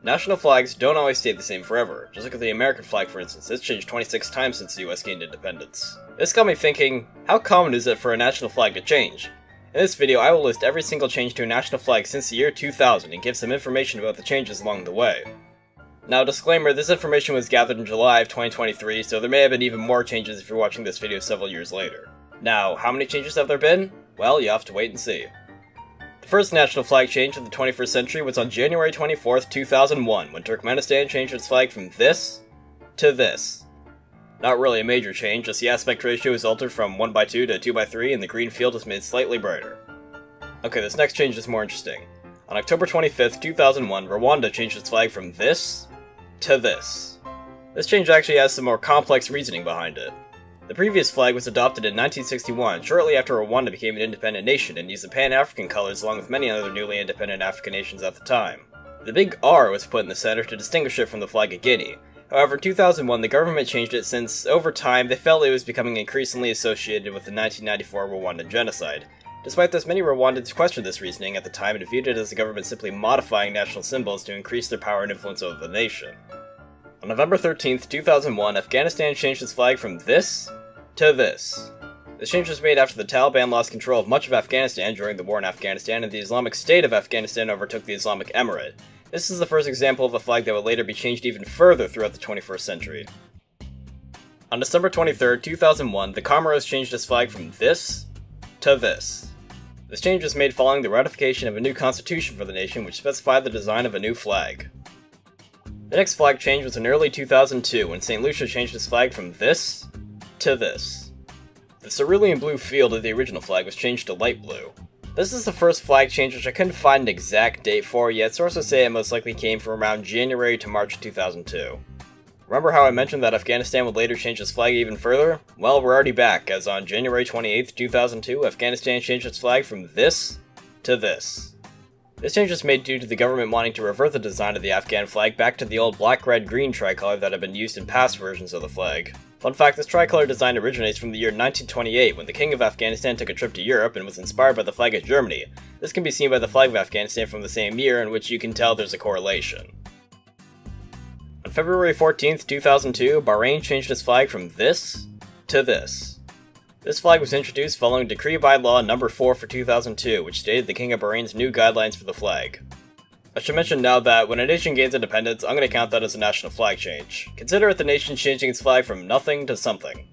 National flags don't always stay the same forever. Just look at the American flag for instance, it's changed 26 times since the US gained independence. This got me thinking, how common is it for a national flag to change? In this video, I will list every single change to a national flag since the year 2000 and give some information about the changes along the way. Now, disclaimer, this information was gathered in July of 2023, so there may have been even more changes if you're watching this video several years later. Now, how many changes have there been? Well, you have to wait and see. The first national flag change of the 21st century was on January 24th, 2001, when Turkmenistan changed its flag from this to this. Not really a major change, just the aspect ratio is altered from 1:2 to 2:3 and the green field is made slightly brighter. Okay, this next change is more interesting. On October 25th, 2001, Rwanda changed its flag from this to this. This change actually has some more complex reasoning behind it. The previous flag was adopted in 1961, shortly after Rwanda became an independent nation, and used the Pan-African colors along with many other newly independent African nations at the time. The big R was put in the center to distinguish it from the flag of Guinea. However, in 2001, the government changed it since, over time, they felt it was becoming increasingly associated with the 1994 Rwandan genocide. Despite this, many Rwandans questioned this reasoning at the time and viewed it as the government simply modifying national symbols to increase their power and influence over the nation. On November 13th, 2001, Afghanistan changed its flag from this to this. This change was made after the Taliban lost control of much of Afghanistan during the war in Afghanistan and the Islamic State of Afghanistan overtook the Islamic Emirate. This is the first example of a flag that would later be changed even further throughout the 21st century. On December 23rd, 2001, the Comoros changed its flag from this to this. This change was made following the ratification of a new constitution for the nation which specified the design of a new flag. The next flag change was in early 2002 when St. Lucia changed its flag from this to this. The cerulean blue field of the original flag was changed to light blue. This is the first flag change which I couldn't find an exact date for, yet sources say it most likely came from around January to March 2002. Remember how I mentioned that Afghanistan would later change its flag even further? Well, we're already back, as on January 28th, 2002, Afghanistan changed its flag from this to this. This change was made due to the government wanting to revert the design of the Afghan flag back to the old black-red-green tricolor that had been used in past versions of the flag. Fun fact, this tricolor design originates from the year 1928 when the King of Afghanistan took a trip to Europe and was inspired by the flag of Germany. This can be seen by the flag of Afghanistan from the same year, in which you can tell there's a correlation. On February 14th, 2002, Bahrain changed its flag from this to this. This flag was introduced following Decree by Law No. 4 for 2002, which stated the King of Bahrain's new guidelines for the flag. I should mention now that when a nation gains independence, I'm going to count that as a national flag change. Consider it the nation changing its flag from nothing to something.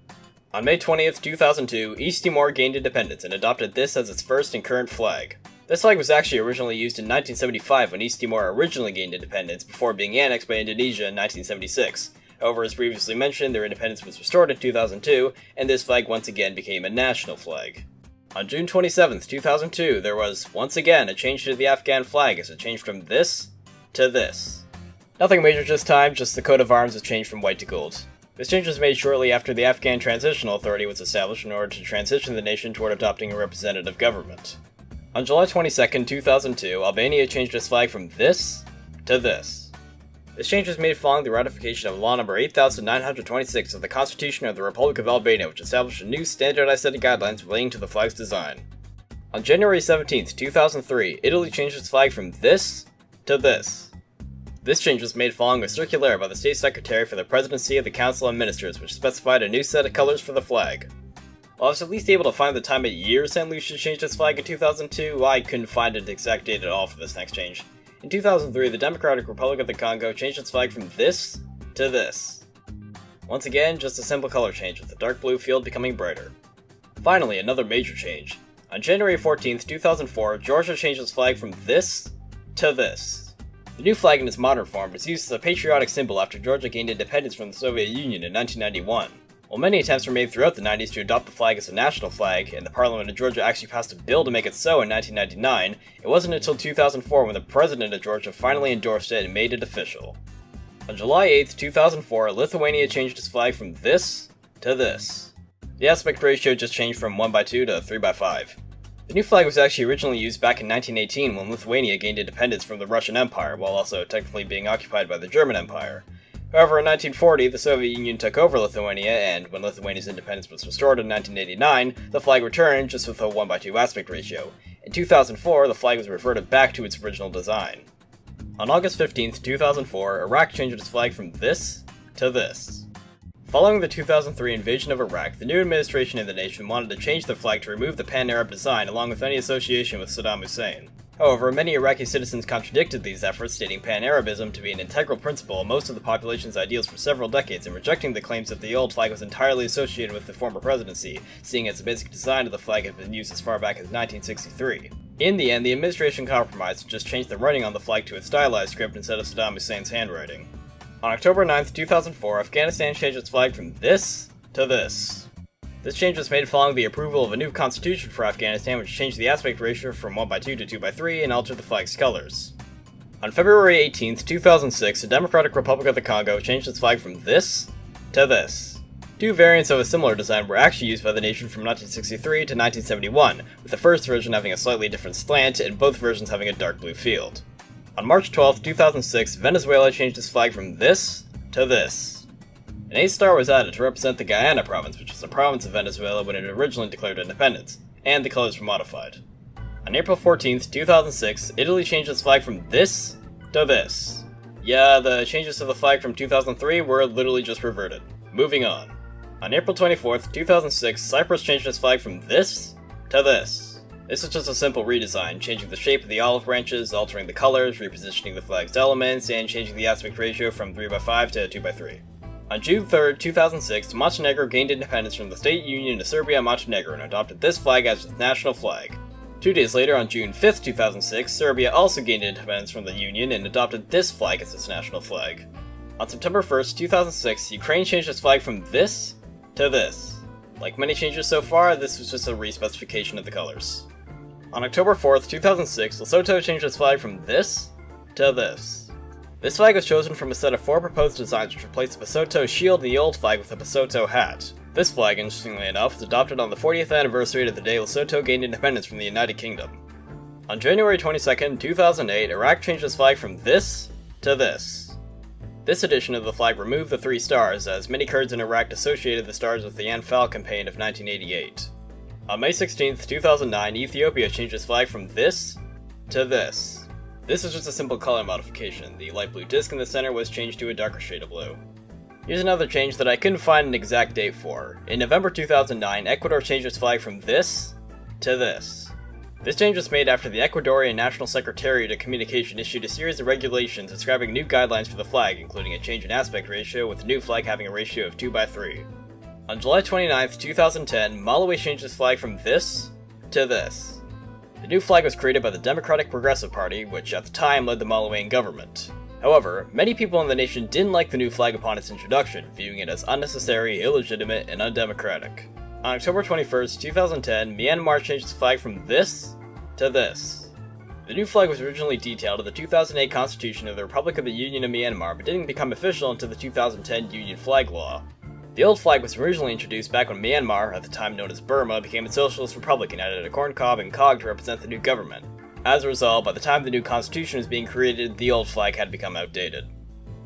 On May 20th, 2002, East Timor gained independence and adopted this as its first and current flag. This flag was actually originally used in 1975 when East Timor originally gained independence before being annexed by Indonesia in 1976. However, as previously mentioned, their independence was restored in 2002, and this flag once again became a national flag. On June 27th, 2002, there was, once again, a change to the Afghan flag as it changed from this to this. Nothing major this time, just the coat of arms was changed from white to gold. This change was made shortly after the Afghan Transitional Authority was established in order to transition the nation toward adopting a representative government. On July 22nd, 2002, Albania changed its flag from this to this. This change was made following the ratification of Law No. 8926 of the Constitution of the Republic of Albania, which established a new standardized set of guidelines relating to the flag's design. On January 17th, 2003, Italy changed its flag from this to this. This change was made following a circular by the State Secretary for the Presidency of the Council of Ministers, which specified a new set of colors for the flag. While I was at least able to find the time of year St. Lucia changed its flag in 2002, I couldn't find an exact date at all for this next change. In 2003, the Democratic Republic of the Congo changed its flag from this to this. Once again, just a simple color change, with the dark blue field becoming brighter. Finally, another major change. On January 14th, 2004, Georgia changed its flag from this to this. The new flag in its modern form was used as a patriotic symbol after Georgia gained independence from the Soviet Union in 1991. While many attempts were made throughout the 90s to adopt the flag as a national flag, and the Parliament of Georgia actually passed a bill to make it so in 1999, it wasn't until 2004 when the President of Georgia finally endorsed it and made it official. On July 8th, 2004, Lithuania changed its flag from this to this. The aspect ratio just changed from 1:2 to 3:5. The new flag was actually originally used back in 1918 when Lithuania gained independence from the Russian Empire, while also technically being occupied by the German Empire. However, in 1940, the Soviet Union took over Lithuania, and when Lithuania's independence was restored in 1989, the flag returned, just with a 1:2 aspect ratio. In 2004, the flag was reverted back to its original design. On August 15th, 2004, Iraq changed its flag from this to this. Following the 2003 invasion of Iraq, the new administration in the nation wanted to change the flag to remove the pan-Arab design along with any association with Saddam Hussein. However, many Iraqi citizens contradicted these efforts, stating pan-Arabism to be an integral principle of most of the population's ideals for several decades and rejecting the claims that the old flag was entirely associated with the former presidency, seeing as the basic design of the flag had been used as far back as 1963. In the end, the administration compromised and just changed the writing on the flag to a stylized script instead of Saddam Hussein's handwriting. On October 9th, 2004, Afghanistan changed its flag from this to this. This change was made following the approval of a new constitution for Afghanistan, which changed the aspect ratio from 1:2 to 2:3 and altered the flag's colors. On February 18th, 2006, the Democratic Republic of the Congo changed its flag from this to this. Two variants of a similar design were actually used by the nation from 1963 to 1971, with the first version having a slightly different slant and both versions having a dark blue field. On March 12, 2006, Venezuela changed its flag from this to this. An A star was added to represent the Guyana province, which was a province of Venezuela when it originally declared independence, and the colors were modified. On April 14, 2006, Italy changed its flag from this to this. Yeah, the changes to the flag from 2003 were literally just reverted. Moving on. On April 24th, 2006, Cyprus changed its flag from this to this. This was just a simple redesign, changing the shape of the olive branches, altering the colors, repositioning the flag's elements, and changing the aspect ratio from 3:5 to 2:3. On June 3rd, 2006, Montenegro gained independence from the state union of Serbia and Montenegro and adopted this flag as its national flag. 2 days later, on June 5th, 2006, Serbia also gained independence from the union and adopted this flag as its national flag. On September 1st, 2006, Ukraine changed its flag from this to this. Like many changes so far, this was just a re-specification of the colors. On October 4th, 2006, Lesotho changed its flag from this to this. This flag was chosen from a set of 4 proposed designs which replaced the Lesotho shield and the old flag with a Lesotho hat. This flag, interestingly enough, was adopted on the 40th anniversary of the day Lesotho gained independence from the United Kingdom. On January 22nd, 2008, Iraq changed its flag from this to this. This edition of the flag removed the 3 stars, as many Kurds in Iraq associated the stars with the Anfal campaign of 1988. On May 16th, 2009, Ethiopia changed its flag from this to this. This is just a simple color modification. The light blue disc in the center was changed to a darker shade of blue. Here's another change that I couldn't find an exact date for. In November 2009, Ecuador changed its flag from this to this. This change was made after the Ecuadorian National Secretariat of Communication issued a series of regulations describing new guidelines for the flag, including a change in aspect ratio, with the new flag having a ratio of 2:3. On July 29th, 2010, Malawi changed its flag from this to this. The new flag was created by the Democratic Progressive Party, which at the time led the Malawian government. However, many people in the nation didn't like the new flag upon its introduction, viewing it as unnecessary, illegitimate, and undemocratic. On October 21st, 2010, Myanmar changed its flag from this to this. The new flag was originally detailed in the 2008 Constitution of the Republic of the Union of Myanmar, but didn't become official until the 2010 Union Flag Law. The old flag was originally introduced back when Myanmar, at the time known as Burma, became a socialist republic and added a corn cob and cog to represent the new government. As a result, by the time the new constitution was being created, the old flag had become outdated.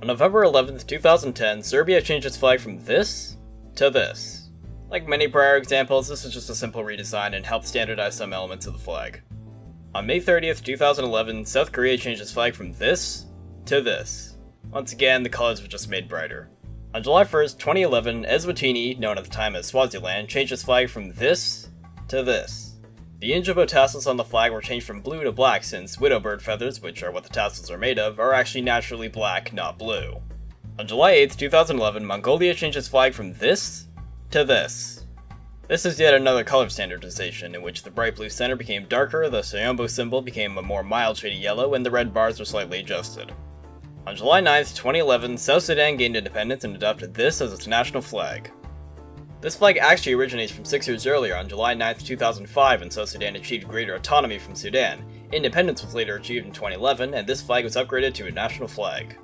On November 11th, 2010, Serbia changed its flag from this to this. Like many prior examples, this was just a simple redesign and helped standardize some elements of the flag. On May 30th, 2011, South Korea changed its flag from this to this. Once again, the colors were just made brighter. On July 1st, 2011, Eswatini, known at the time as Swaziland, changed its flag from this to this. The Injabo tassels on the flag were changed from blue to black since widowbird feathers, which are what the tassels are made of, are actually naturally black, not blue. On July 8th, 2011, Mongolia changed its flag from this to this. This is yet another color standardization, in which the bright blue center became darker, the Sayombo symbol became a more mild shade of yellow, and the red bars were slightly adjusted. On July 9th, 2011, South Sudan gained independence and adopted this as its national flag. This flag actually originates from 6 years earlier, on July 9th, 2005, when South Sudan achieved greater autonomy from Sudan. Independence was later achieved in 2011, and this flag was upgraded to a national flag.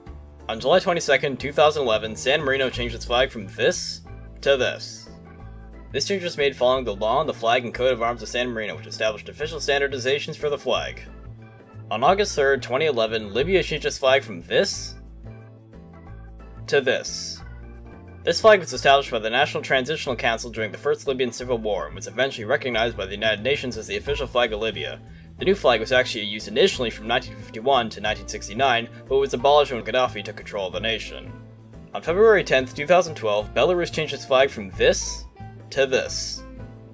On July 22nd, 2011, San Marino changed its flag from this to this. This change was made following the law on the flag and coat of arms of San Marino, which established official standardizations for the flag. On August 3rd, 2011, Libya changed its flag from this to this. This flag was established by the National Transitional Council during the First Libyan Civil War and was eventually recognized by the United Nations as the official flag of Libya. The new flag was actually used initially from 1951 to 1969, but was abolished when Gaddafi took control of the nation. On February 10, 2012, Belarus changed its flag from this to this.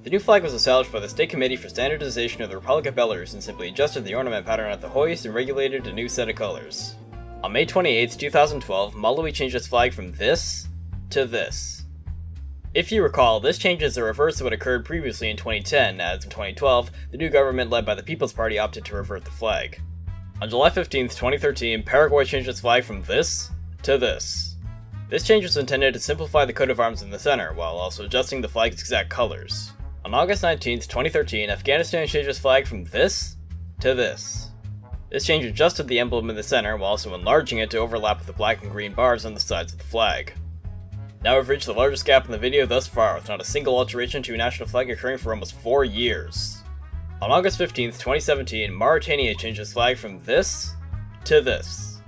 The new flag was established by the State Committee for Standardization of the Republic of Belarus and simply adjusted the ornament pattern at the hoist and regulated a new set of colors. On May 28, 2012, Malawi changed its flag from this to this. If you recall, this change is the reverse of what occurred previously in 2010, as in 2012, the new government led by the People's Party opted to revert the flag. On July 15, 2013, Paraguay changed its flag from this to this. This change was intended to simplify the coat of arms in the center, while also adjusting the flag's exact colors. On August 19, 2013, Afghanistan changed its flag from this to this. This change adjusted the emblem in the center while also enlarging it to overlap with the black and green bars on the sides of the flag. Now we've reached the largest gap in the video thus far, with not a single alteration to a national flag occurring for almost 4 years. On August 15, 2017, Mauritania changed its flag from this to this.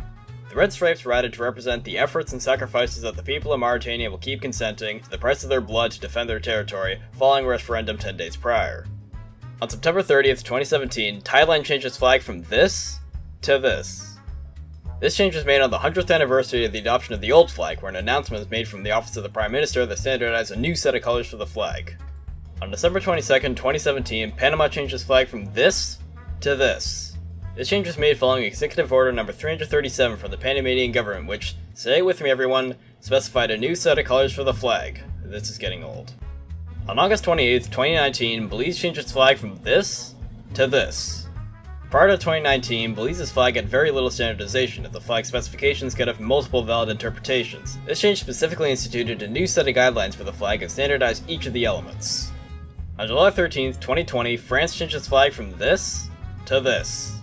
The red stripes were added to represent the efforts and sacrifices that the people of Mauritania will keep consenting to the price of their blood to defend their territory following a referendum 10 days prior. On September 30th, 2017, Thailand changed its flag from this to this. This change was made on the 100th anniversary of the adoption of the old flag, where an announcement was made from the office of the Prime Minister that standardized a new set of colors for the flag. On December 22nd, 2017, Panama changed its flag from this to this. This change was made following Executive Order No. 337 from the Panamanian government, which, say it with me everyone, specified a new set of colors for the flag. This is getting old. On August 28, 2019, Belize changed its flag from this to this. Prior to 2019, Belize's flag had very little standardization, as the flag specifications could have multiple valid interpretations. This change specifically instituted a new set of guidelines for the flag and standardized each of the elements. On July 13, 2020, France changed its flag from this to this.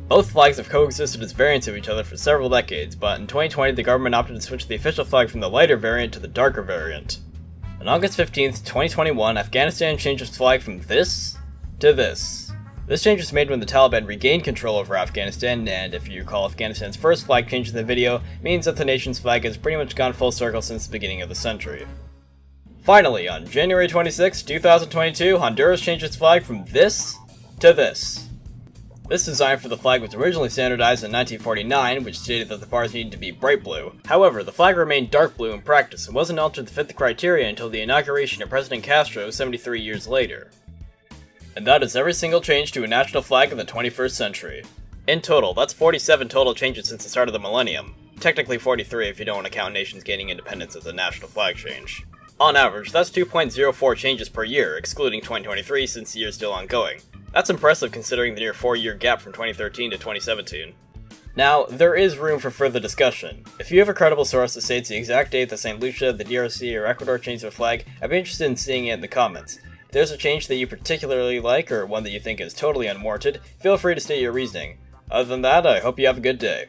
Both flags have coexisted as variants of each other for several decades, but in 2020 the government opted to switch the official flag from the lighter variant to the darker variant. On August 15, 2021, Afghanistan changed its flag from this to this. This change was made when the Taliban regained control over Afghanistan, and if you recall, Afghanistan's first flag change in the video means that the nation's flag has pretty much gone full circle since the beginning of the century. Finally, on January 26, 2022, Honduras changed its flag from this to this. This design for the flag was originally standardized in 1949, which stated that the bars needed to be bright blue. However, the flag remained dark blue in practice and wasn't altered to fit the criteria until the inauguration of President Castro 73 years later. And that is every single change to a national flag in the 21st century. In total, that's 47 total changes since the start of the millennium. Technically 43 if you don't want to count nations gaining independence as a national flag change. On average, that's 2.04 changes per year, excluding 2023 since the year is still ongoing. That's impressive considering the near 4-year gap from 2013 to 2017. Now, there is room for further discussion. If you have a credible source that states the exact date that St. Lucia, the DRC, or Ecuador changed their flag, I'd be interested in seeing it in the comments. If there's a change that you particularly like, or one that you think is totally unwarranted, feel free to state your reasoning. Other than that, I hope you have a good day.